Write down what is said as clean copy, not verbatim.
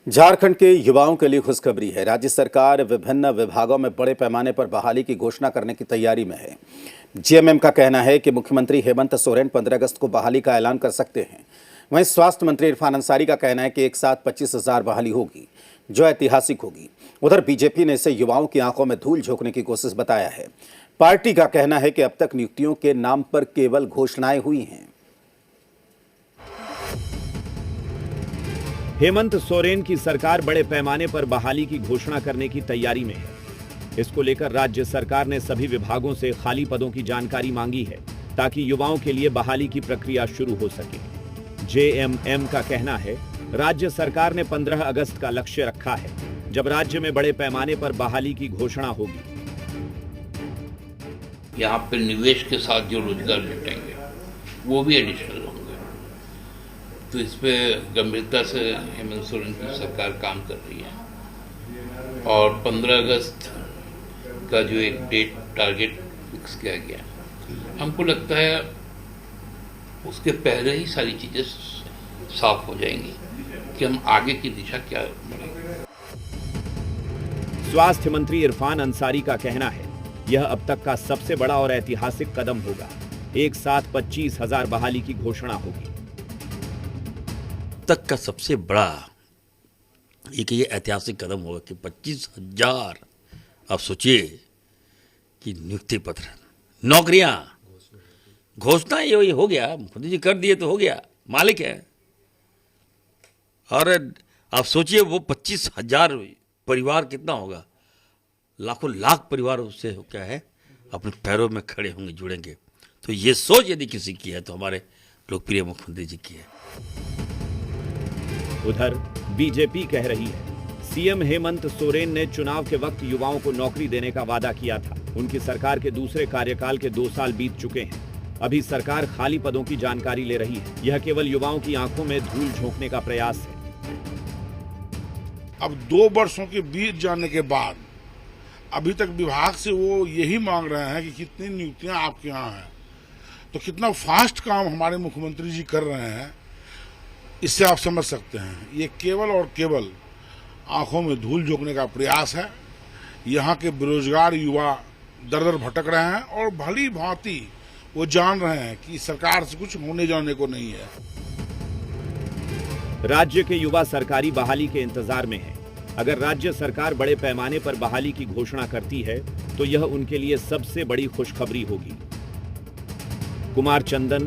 झारखंड के युवाओं के लिए खुशखबरी है। राज्य सरकार विभिन्न विभागों में बड़े पैमाने पर बहाली की घोषणा करने की तैयारी में है। जेएमएम का कहना है कि मुख्यमंत्री हेमंत सोरेन 15 अगस्त को बहाली का ऐलान कर सकते हैं। वहीं स्वास्थ्य मंत्री इरफान अंसारी का कहना है कि एक साथ 25,000 बहाली होगी, जो ऐतिहासिक होगी। उधर बीजेपी ने इसे युवाओं की आंखों में धूल झोंकने की कोशिश बताया है। पार्टी का कहना है कि अब तक नियुक्तियों के नाम पर केवल घोषणाएं हुई हैं। हेमंत सोरेन की सरकार बड़े पैमाने पर बहाली की घोषणा करने की तैयारी में है। इसको लेकर राज्य सरकार ने सभी विभागों से खाली पदों की जानकारी मांगी है, ताकि युवाओं के लिए बहाली की प्रक्रिया शुरू हो सके। जेएमएम का कहना है, राज्य सरकार ने 15 अगस्त का लक्ष्य रखा है, जब राज्य में बड़े पैमाने पर बहाली की घोषणा होगी। यहाँ पे निवेश के साथ जो रोजगार जुटेंगे वो भी एडिशनल होंगे। तो इस पे गंभीरता से हेमंत सोरेन की सरकार काम कर रही है और 15 अगस्त का जो एक डेट टारगेट फिक्स किया गया, हमको लगता है उसके पहले ही सारी चीज़ें साफ हो जाएंगी कि हम आगे की दिशा क्या बढ़ेंगे। स्वास्थ्य मंत्री इरफान अंसारी का कहना है, यह अब तक का सबसे बड़ा और ऐतिहासिक कदम होगा। एक साथ 25,000 बहाली की घोषणा होगी। तक का सबसे बड़ा ये ऐतिहासिक कदम होगा कि 25,000। आप सोचिए कि नियुक्ति पत्र, नौकरियां, घोषणा ये हो गया, मोदी जी कर दिए तो हो गया, मालिक है। और आप सोचिए वो 25,000 परिवार कितना होगा, लाखों लाख परिवार उससे हो क्या है अपने पैरों में खड़े होंगे, जुड़ेंगे। तो ये सोच यदि किसी की है तो हमारे लोकप्रिय मुख्यमंत्री जी की है। उधर बीजेपी कह रही है, सीएम हेमंत सोरेन ने चुनाव के वक्त युवाओं को नौकरी देने का वादा किया था। उनकी सरकार के दूसरे कार्यकाल के 2 साल बीत चुके हैं। अभी सरकार खाली पदों की जानकारी ले रही है। यह केवल युवाओं की आंखों में धूल झोंकने का प्रयास है। अब 2 वर्षों के बीत जाने के बाद अभी तक विभाग से वो यही मांग रहे हैं कि कितनी नियुक्तियां आपके यहाँ हैं। तो कितना फास्ट काम हमारे मुख्यमंत्री जी कर रहे हैं, इससे आप समझ सकते हैं। ये केवल और केवल आंखों में धूल झोंकने का प्रयास है। यहाँ के बेरोजगार युवा दर दर भटक रहे हैं और भली भांति वो जान रहे हैं कि सरकार से कुछ होने जाने को नहीं है। राज्य के युवा सरकारी बहाली के इंतजार में हैं। अगर राज्य सरकार बड़े पैमाने पर बहाली की घोषणा करती है तो यह उनके लिए सबसे बड़ी खुशखबरी होगी। कुमार चंदन,